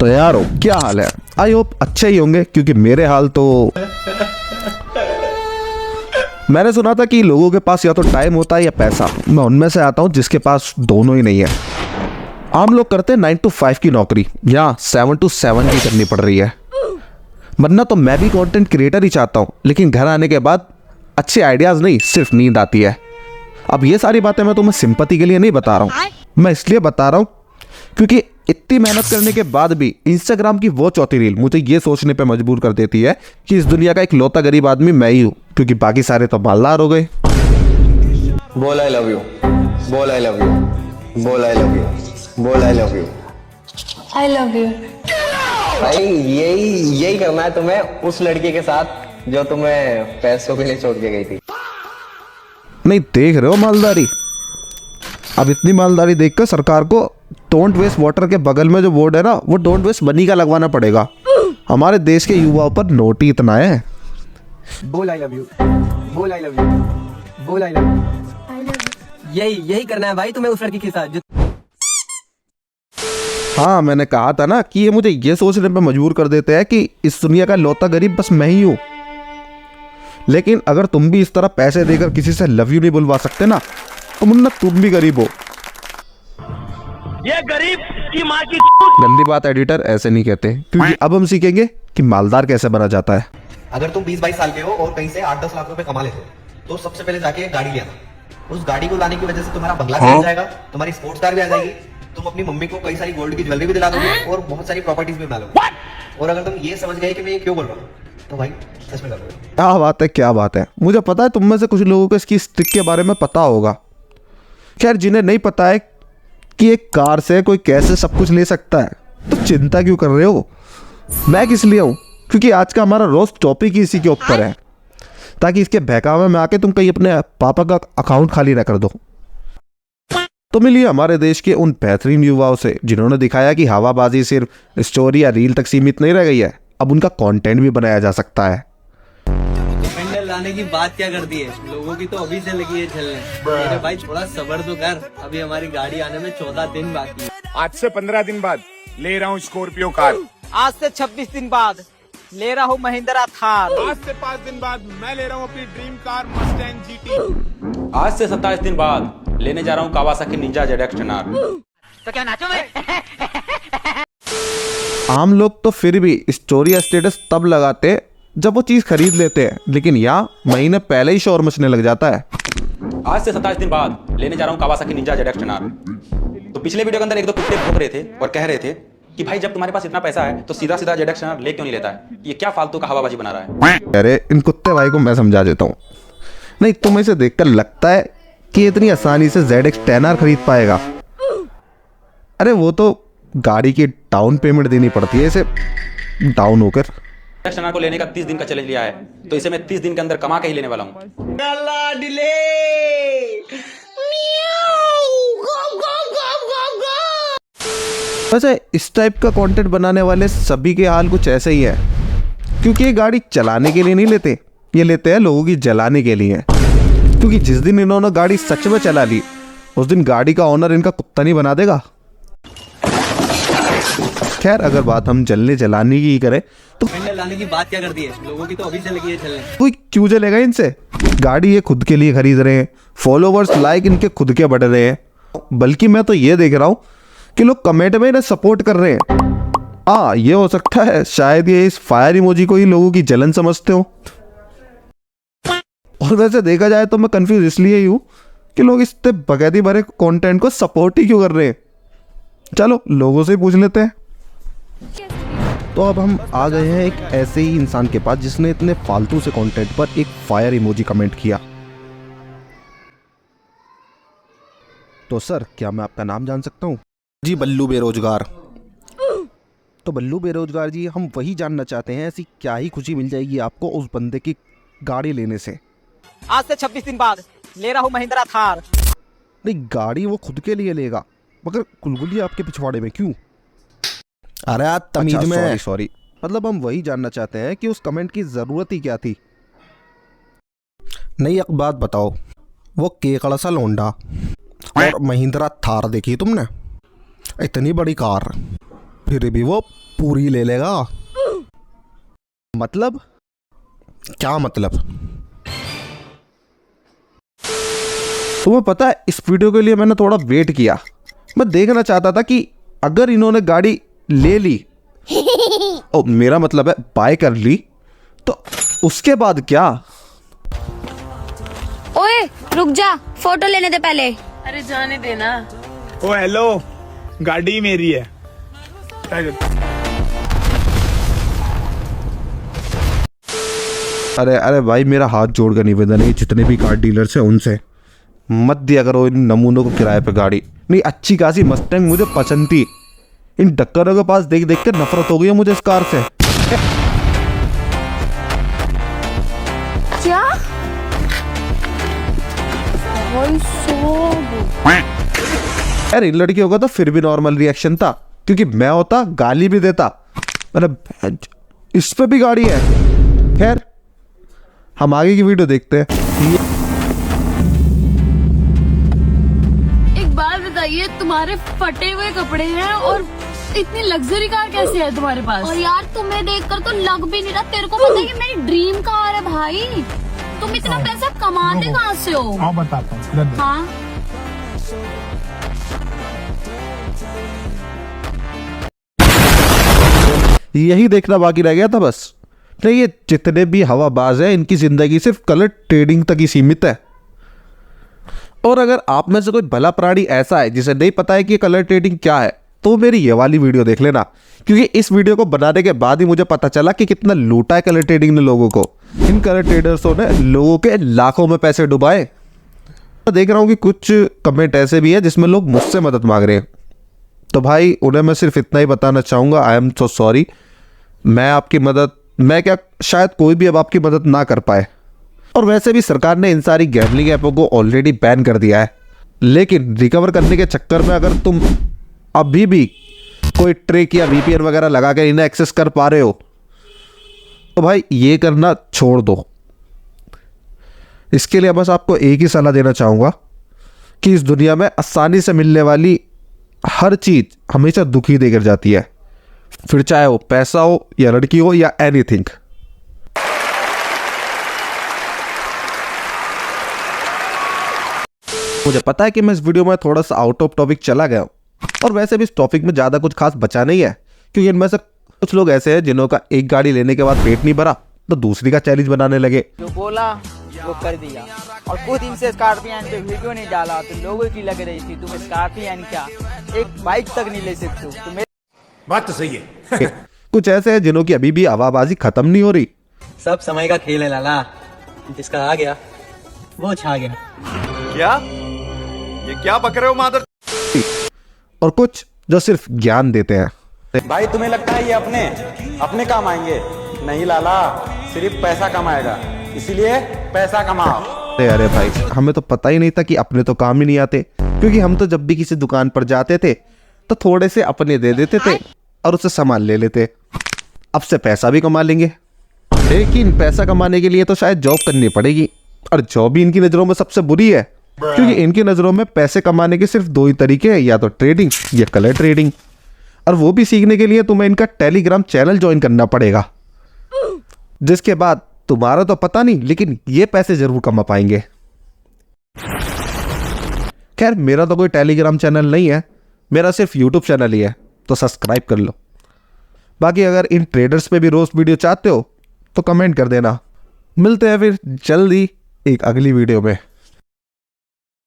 तो यारो क्या हाल है? आई होप अच्छे ही होंगे, क्योंकि मेरे हाल तो मैंने सुना था कि लोगों के पास या तो टाइम होता है या पैसा। मैं उनमें से आता हूं जिसके पास दोनों ही नहीं है। आम लोग करते हैं 9 to 5 की नौकरी या 7 to 7 की करनी पड़ रही है। वरना तो मैं भी कंटेंट क्रिएटर ही चाहता हूं, लेकिन घर आने के बाद अच्छे आइडियाज नहीं, सिर्फ नींद आती है। अब ये सारी बातें मैं तुम्हें सिंपैथी के लिए नहीं बता रहा हूं, मैं इसलिए बता रहा हूं क्योंकि इतनी मेहनत करने के बाद भी इंस्टाग्राम की वो चौथी रील मुझे ये सोचने पे मजबूर कर देती है कि इस दुनिया का इकलौता गरीब आदमी मैं ही हूं, क्योंकि बाकी सारे तो मालदार हो गए। बोल आई लव यू, बोल आई लव यू, बोल आई लव यू, बोल I love you, I love you. भाई यही करना है तुम्हें उस लड़की के साथ जो तुम्हें पैसों के लिए छोड़ के गई थी। नहीं देख रहे हो मालदारी? अब इतनी मालदारी देखकर सरकार को डोंट वेस्ट वाटर के बगल में जो बोर्ड है ना, वो डोंट वेस्ट मनी का लगवाना पड़ेगा। हमारे देश के युवाओं पर नोट ही इतना है। बोल आई लव यू, बोल आई लव यू, बोल आई लव यू। यही करना है भाई तुम्हें उस लड़की के साथ जो। हाँ, मैंने कहा था ना कि ये मुझे ये सोचने पे मजबूर कर देते हैं कि इस दुनिया का लौता गरीब बस मैं ही हूँ। लेकिन अगर तुम भी इस तरह पैसे देकर किसी से लव यू नहीं बुलवा सकते ना, तो मुन्ना तुम भी गरीब हो। ये गरीब की माँ की गंदी बात एडिटर, ऐसे नहीं कहते, क्योंकि अब हम सीखेंगे कि मालदार कैसे बना जाता है। अगर तुम 20-22 साल के हो और कहीं से 8-10 लाख रुपए कमा लेते हो, तो सबसे पहले जाके एक गाड़ी लेना। उस गाड़ी को लाने की वजह से तुम्हारा बंगला भी मिल जाएगा, तुम्हारी स्पोर्ट्स कार भी आ जाएगी, तुम अपनी मम्मी को कई सारी गोल्ड की ज्वेलरी भी दिला दोगे और बहुत सारी प्रॉपर्टीज भी बना लोगे। और अगर तुम ये समझ गए कि मैं ये क्यों बोल रहा हूँ, तो भाई सच में कर लोगे। क्या बात है, क्या बात है। मुझे पता है तुम में से कुछ लोगों को इसकी ट्रिक के बारे में पता होगा। खैर, जिन्हें नहीं पता है कि एक कार से कोई कैसे सब कुछ ले सकता है, तो चिंता क्यों कर रहे हो? मैं किस लिए हूँ? क्योंकि आज का हमारा रोज टॉपिक ही इसी के ऊपर है, ताकि इसके बहकावे में आके तुम कहीं अपने पापा का अकाउंट खाली ना कर दो। तो मिलिए हमारे देश के उन बेहतरीन युवाओं से जिन्होंने दिखाया कि हवाबाजी सिर्फ स्टोरी या रील तक सीमित नहीं रह गई है, अब उनका कंटेंट भी बनाया जा सकता है। पेंडल लाने की बात क्या कर दी है? लोगों की तो अभी से लगी है चलने। मेरे भाई थोड़ा सब्र तो कर, अभी हमारी गाड़ी आने में 14 दिन बाकी है। आज से 15 दिन बाद ले रहा हूँ स्कॉर्पियो कार। आज से 26 दिन बाद ले रहा हूँ महिंद्रा थार। आज से 5 दिन बाद मैं ले रहा हूँ अपनी ड्रीम कार मस्टैंग जीटी। आज से 27 दिन बाद लेने जा रहा हूँ कावासाकी निंजा ZX 10R। तो क्या नाचो मैं? आम लोग तो फिर भी स्टोरी या स्टेटस तब लगाते जब वो चीज खरीद लेते हैं, लेकिन यहाँ महीने पहले ही शोर मचने लग जाता है। आज से 27 दिन बाद लेने जा रहा हूँ कावासाकी निंजा ZX 10R। तो पिछले वीडियो के अंदर एक दो कुत्ते भौंक रहे थे और कह रहे थे कि भाई जब तुम्हारे पास इतना पैसा है तो सीधा सीधा ZX 10R ले क्यों नहीं लेता है? ये क्या फालतू का हवाबाजी बना रहा है? अरे इन कुत्ते भाई को मैं समझा देता हूँ। नहीं, तुम्हें इसे देखकर लगता है कि इतनी आसानी से ZX 10R खरीद पाएगा? अरे वो तो गाड़ी की डाउन पेमेंट देनी पड़ती है इसे डाउन होकर। ZX 10R को लेने का 30 दिन का चैलेंज लिया है, तो इसे मैं 30 दिन के अंदर कमा के ही लेने वाला हूँ। वैसे इस टाइप का कंटेंट बनाने वाले सभी के हाल कुछ ऐसे ही है, क्योंकि ये गाड़ी चलाने के लिए नहीं लेते, ये लेते हैं लोगों की जलाने के लिए। क्योंकि जिस दिन इन्होंने गाड़ी सच में चला ली, उस दिन गाड़ी का ओनर इनका कुत्ता नहीं बना देगा। खैर, अगर बात हम जलने जलाने की ही करें तो पेंडल लाने की बात क्या कर दी है? लोगों की तो अभी से लगी है चलने। कोई क्यों जलेगा इनसे? गाड़ी ये खुद के लिए खरीद रहे हैं, फॉलोवर्स लाइक इनके खुद के बढ़ रहे हैं, बल्कि मैं तो ये देख रहा हूँ कि लोग कमेंट में इन्हें सपोर्ट कर रहे हैं। हाँ, ये हो सकता है शायद ये इस फायर इमोजी को ही लोगों की जलन समझते हो। और वैसे देखा जाए तो मैं कंफ्यूज इसलिए ही हूँ कि लोग इस बगैदी भरे कंटेंट को सपोर्ट ही क्यों कर रहे हैं। चलो लोगों से पूछ लेते हैं। तो अब हम आ गए हैं एक ऐसे ही इंसान के पास जिसने इतने फालतू से कंटेंट पर एक फायर इमोजी कमेंट किया। तो सर, क्या मैं आपका नाम जान सकता हूँ? जी, बल्लू बेरोजगार। तो बल्लू बेरोजगार जी, हम वही जानना चाहते हैं, ऐसी क्या ही खुशी मिल जाएगी आपको उस बंदे की गाड़ी लेने से? आज से 26 दिन बाद ले रहा हूँ महिंद्रा थार। नहीं, गाड़ी वो खुद के लिए लेगा, मगर कुलबुली आपके पिछवाड़े में क्यों? अरे यार तमीज में सॉरी। मतलब हम वही जानना चाहते हैं कि उस कमेंट की जरूरत ही क्या थी। नहीं, एक बात बताओ, वो केकड़ा सा लोंडा और महिंद्रा थार देखी तुमने? इतनी बड़ी कार, फिर भी वो पूरी ले लेगा। मतलब क्या मतलब? तुम्हें पता है इस वीडियो के लिए मैंने थोड़ा वेट किया। मैं देखना चाहता था कि अगर इन्होंने गाड़ी ले ली ओ मेरा मतलब है बाय कर ली तो उसके बाद क्या? ओए रुक जा, फोटो लेने दे पहले। अरे जाने देना। ओ हेलो, गाड़ी मेरी है। अरे अरे भाई, मेरा हाथ जोड़कर निवेदन है, जितने भी कार डीलर्स हैं उनसे मत दिया करो इन नमूनों को किराए पे गाड़ी। नहीं, अच्छी खासी मस्टैंग मुझे पसंद थी, इन डक्करों के पास देख देख के नफरत हो गई है मुझे इस कार से। क्या? यार इन लड़कियों का तो फिर भी नॉर्मल रिएक्शन था, क्योंकि मैं होता गाली भी देता। मतलब इस पे भी गाड़ी है। खैर हम आगे की वीडियो देखते हैं। एक बात बताइए, तुम्हारे फटे हुए कपड़े हैं और इतनी लग्जरी कार कैसे है तुम्हारे पास? और यार तुम्हें देखकर तो लग भी नहीं रहा, तेरे को पता है कि मेरी ड्रीम कार है भाई। तुम इतना पैसा कमाते कहाँ से हो? हाँ बताता हूँ। हाँ यही देखना बाकी रह गया था बस। नहीं, ये जितने भी हवाबाज हैं इनकी जिंदगी सिर्फ कलर ट्रेडिंग तक ही सीमित है। और अगर आप में से कोई भला प्राणी ऐसा है जिसे नहीं पता है कि कलर ट्रेडिंग क्या है, तो मेरी ये वाली वीडियो देख लेना, क्योंकि इस वीडियो को बनाने के बाद ही मुझे पता चला कि कितना लूटा है कलर ट्रेडिंग ने लोगों को। इन कलर ट्रेडर्सों ने लोगों के लाखों में पैसे डुबाए। मैं देख रहा हूँ कि कुछ कमेंट ऐसे भी है जिसमें लोग मुझसे मदद मांग रहे हैं, तो भाई उन्हें मैं सिर्फ इतना ही बताना चाहूँगा, आई एम सो सॉरी। मैं क्या शायद कोई भी अब आपकी मदद ना कर पाए। और वैसे भी सरकार ने इन सारी गैम्बलिंग ऐपों को ऑलरेडी बैन कर दिया है, लेकिन रिकवर करने के चक्कर में अगर तुम अभी भी कोई ट्रिक या वीपीएन वगैरह लगा कर इन्हें एक्सेस कर पा रहे हो, तो भाई ये करना छोड़ दो। इसके लिए बस आपको एक ही सलाह देना चाहूँगा कि इस दुनिया में आसानी से मिलने वाली हर चीज़ हमेशा दुखी देकर जाती है, फिर चाहे वो पैसा हो या लड़की हो या एनीथिंग। मुझे पता है कि मैं इस वीडियो में थोड़ा सा आउट ऑफ टॉपिक चला गया हूं, और वैसे भी इस टॉपिक में ज़्यादा कुछ खास बचा नहीं है, क्योंकि इनमें से कुछ लोग ऐसे हैं जिन्हों का एक गाड़ी लेने के बाद पेट नहीं भरा तो दूसरी का चैलेंज बनाने लगे। जो बोला वो कर दिया, और कुछ दिन से स्कॉर्पियन पे वीडियो नहीं डाला तो लोगों की लग रही थी तुम स्कॉर्पियन क्या एक बाइक तक नहीं ले सकते हो। तो बात तो सही है। कुछ ऐसे हैं जिन्हों की अभी भी हवाबाजी खत्म नहीं हो रही। सब समय का खेल है लाला, जिसका आ गया वो छा गया। क्या ये क्या बक रहे हो मादर? और कुछ जो सिर्फ ज्ञान देते हैं। भाई तुम्हें लगता है ये अपने काम आएंगे? नहीं लाला, सिर्फ पैसा कमाएगा, इसीलिए पैसा कमाओ। अरे भाई, हमें तो पता ही नहीं था कि अपने तो काम ही नहीं आते, क्योंकि हम तो जब भी किसी दुकान पर जाते थे तो थोड़े से अपने दे देते थे और उससे सामान ले लेते। अब से पैसा भी कमा लेंगे, लेकिन पैसा कमाने के लिए तो शायद जॉब करनी पड़ेगी, और जॉब भी इनकी नज़रों में सबसे बुरी है, क्योंकि इनकी नज़रों में पैसे कमाने के सिर्फ दो ही तरीके हैं, या तो ट्रेडिंग या कलर ट्रेडिंग। और वो भी सीखने के लिए तुम्हें इनका टेलीग्राम चैनल ज्वाइन करना पड़ेगा, जिसके बाद तुम्हारा तो पता नहीं, लेकिन ये पैसे जरूर कमा पाएंगे। खैर मेरा तो कोई टेलीग्राम चैनल नहीं है, मेरा सिर्फ यूट्यूब चैनल ही है, तो सब्सक्राइब कर लो। बाकी अगर इन ट्रेडर्स पे भी रोस्ट वीडियो चाहते हो तो कमेंट कर देना। मिलते हैं फिर जल्दी एक अगली वीडियो में।